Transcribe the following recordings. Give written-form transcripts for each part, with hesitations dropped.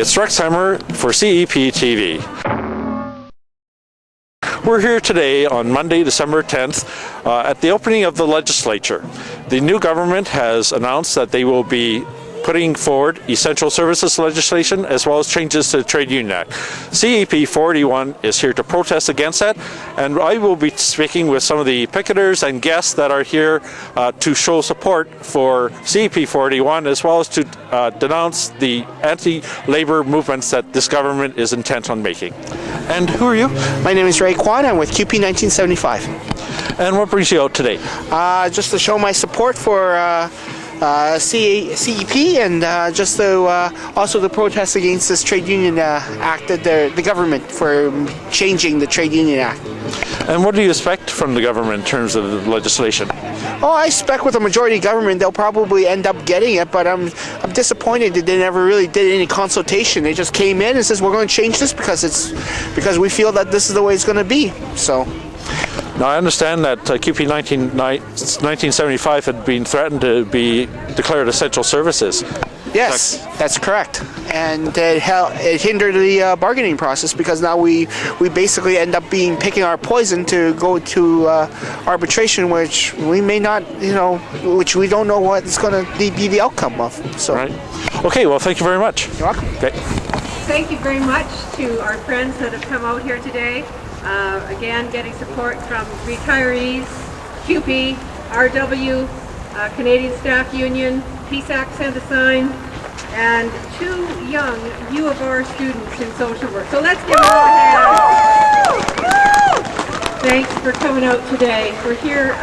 it's Rexheimer for CEPTV. We're here today on Monday, December 10th, at the opening of the Legislature. The new government has announced that they will be putting forward essential services legislation as well as changes to the Trade Union Act. CEP 481 is here to protest against that, and I will be speaking with some of the picketers and guests that are here to show support for CEP 481 as well as to denounce the anti-labor movements that this government is intent on making. And who are you? My name is Ray Kwan. I'm with QP 1975. And what brings you out today? Just to show my support for CEP and just to also the protest against this Trade Union Act, the government for changing the Trade Union Act. And what do you expect from the government in terms of the legislation? Oh, I expect with a majority government they'll probably end up getting it, but I'm disappointed that they never really did any consultation. They just came in and says we're going to change this because we feel that this is the way it's going to be. So. Now, I understand that QP 1975 had been threatened to be declared essential services. Yes, that's correct. And it hindered the bargaining process because now we basically end up picking our poison to go to arbitration, which we may not, which we don't know what is going to be the outcome of. So. Right. Okay, well, thank you very much. You're welcome. Okay. Thank you very much to our friends that have come out here today. Again, getting support from retirees, QP, RW, Canadian Staff Union, PSAC sent a sign, and 2 young U of R students in social work. So let's give them a hand. Thanks for coming out today. We're here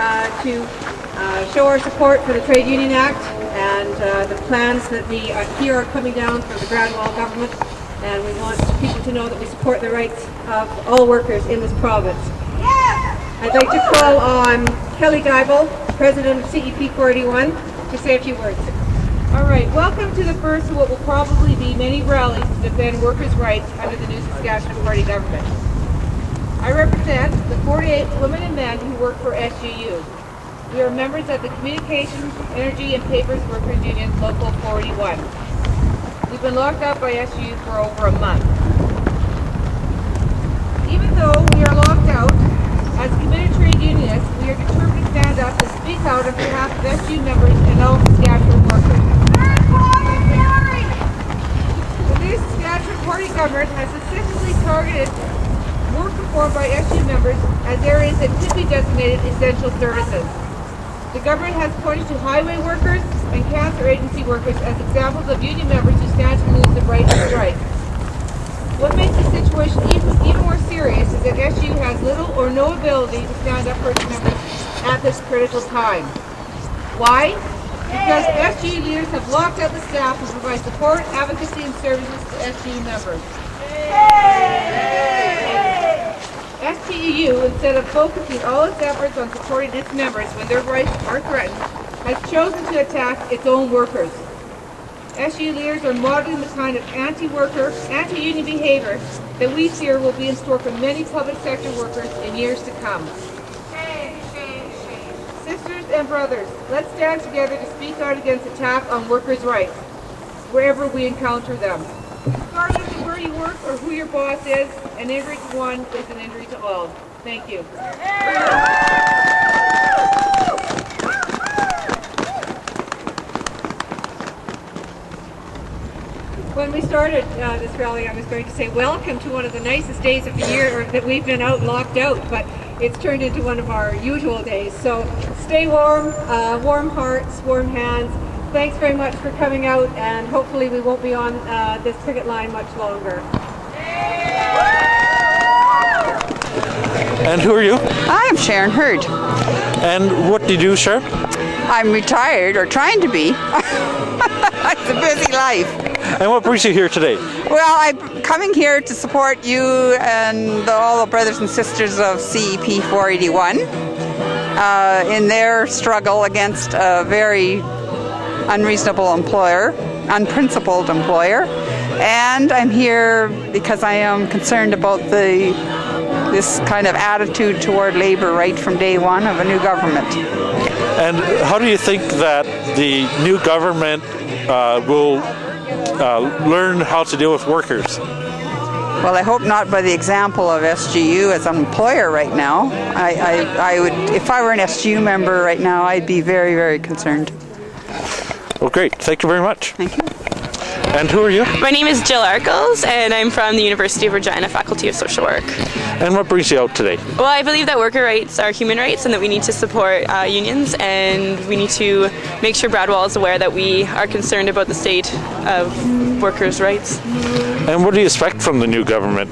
to show our support for the Trade Union Act and the plans that we here are coming down for the Grand Wall government. And we want people to know that we support the rights of all workers in this province. I'd like to call on Kelly Geibel, President of CEP 481, to say a few words. All right, welcome to the first of what will probably be many rallies to defend workers' rights under the new Saskatchewan Party government. I represent the 48 women and men who work for SUU. We are members of the Communications, Energy and Papers Workers Union Local 481. We've been locked up by SU for over a month. Even though we are locked out, as committed trade unionists, we are determined to stand up and speak out on behalf of SU members and all Saskatchewan workers. The new Saskatchewan Party government has specifically targeted work performed by SU members as areas that could be designated essential services. The government has pointed to highway workers and cancer agency workers as examples of union members who stand to lose the right to strike. What makes the situation even more serious is that SU has little or no ability to stand up for its members at this critical time. Why? Because SU leaders have locked out the staff who provide support, advocacy, and services to SU members. STEU, instead of focusing all its efforts on supporting its members when their rights are threatened, has chosen to attack its own workers. SU leaders are modeling the kind of anti-worker, anti-union behavior that we fear will be in store for many public sector workers in years to come. Sisters and brothers, let's stand together to speak out against attack on workers' rights, wherever we encounter them. Regardless of where you work or who your boss is, an injury to one is an injury to all. Thank you. When we started this rally, I was going to say welcome to one of the nicest days of the year that we've been out locked out, but it's turned into one of our usual days. So stay warm, warm hearts, warm hands. Thanks very much for coming out, and hopefully we won't be on this picket line much longer. And who are you? I'm Sharon Hurd. And what do you do, Sharon? I'm retired, or trying to be. It's a busy life. And what brings you here today? Well, I'm coming here to support you and all the brothers and sisters of CEP 481 in their struggle against a very unreasonable employer, unprincipled employer. And I'm here because I am concerned about this kind of attitude toward labor right from day one of a new government. And how do you think that the new government will learn how to deal with workers? Well, I hope not by the example of SGU as an employer right now. I would, if I were an SGU member right now, I'd be very, very concerned. Well, great. Thank you very much. Thank you. And who are you? My name is Jill Arkles, and I'm from the University of Regina Faculty of Social Work. And what brings you out today? Well, I believe that worker rights are human rights and that we need to support unions, and we need to make sure Bradwell is aware that we are concerned about the state of workers' rights. And what do you expect from the new government?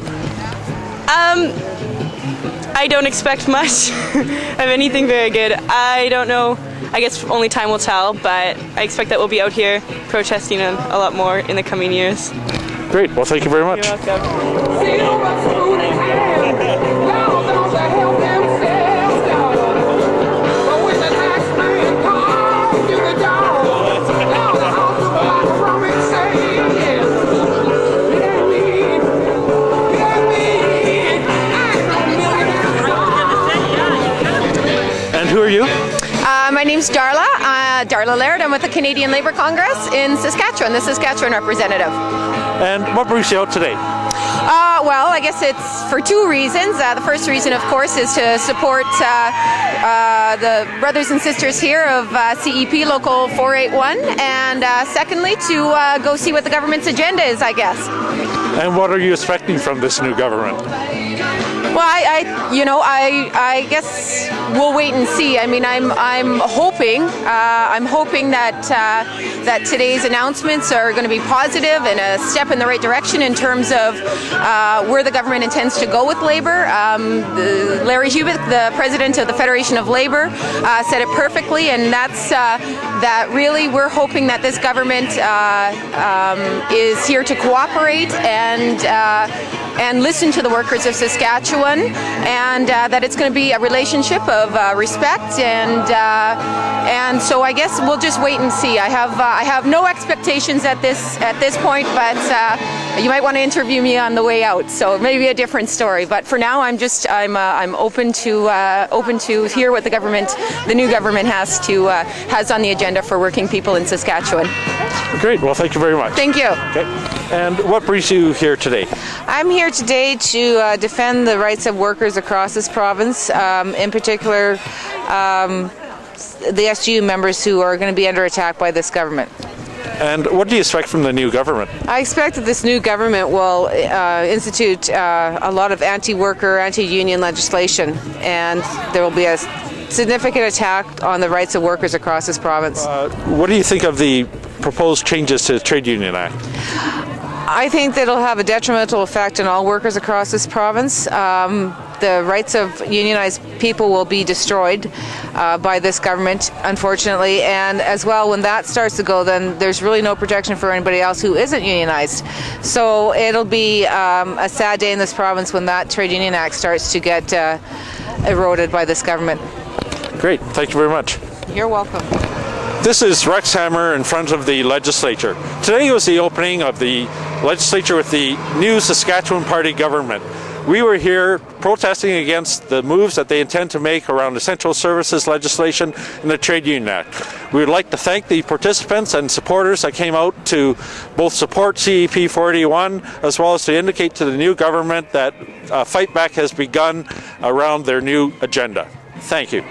I don't expect much of anything very good. I don't know. I guess only time will tell, but I expect that we'll be out here protesting a lot more in the coming years. Great. Well, thank you very much. You're welcome. And who are you? My name's Darla. Darla Laird. I'm with the Canadian Labour Congress in Saskatchewan, the Saskatchewan representative. And what brings you out today? Well, I guess it's for two reasons. The first reason, of course, is to support the brothers and sisters here of CEP Local 481, and secondly, to go see what the government's agenda is, I guess. And what are you expecting from this new government? Well, I guess we'll wait and see. I mean, I'm hoping that today's announcements are going to be positive and a step in the right direction in terms of where the government intends to go with labor. Larry Hubert, the president of the Federation of Labor, said it perfectly, and that's that really we're hoping that this government is here to cooperate and listen to the workers of Saskatchewan, and that it's going to be a relationship of respect, and so I guess we'll just wait and see. I have no expectations at this point, but you might want to interview me on the way out, so maybe a different story. But for now, I'm open to hear what the new government has on the agenda for working people in Saskatchewan. Great. Well, thank you very much. Thank you. Okay. And what brings you here today? I'm here today to defend the rights of workers across this province, in particular the SGU members who are going to be under attack by this government. And what do you expect from the new government? I expect that this new government will institute a lot of anti-worker, anti-union legislation, and there will be a significant attack on the rights of workers across this province. What do you think of the proposed changes to the Trade Union Act? I think that it'll have a detrimental effect on all workers across this province. The rights of unionized people will be destroyed by this government, unfortunately, and as well, when that starts to go, then there's really no protection for anybody else who isn't unionized. So it'll be a sad day in this province when that Trade Union Act starts to get eroded by this government. Great, thank you very much. You're welcome. This is Rex Hammer in front of the Legislature. Today was the opening of the Legislature with the new Saskatchewan Party government. We were here protesting against the moves that they intend to make around essential services legislation and the Trade Union Act. We would like to thank the participants and supporters that came out to both support CEP 481 as well as to indicate to the new government that fight back has begun around their new agenda. Thank you.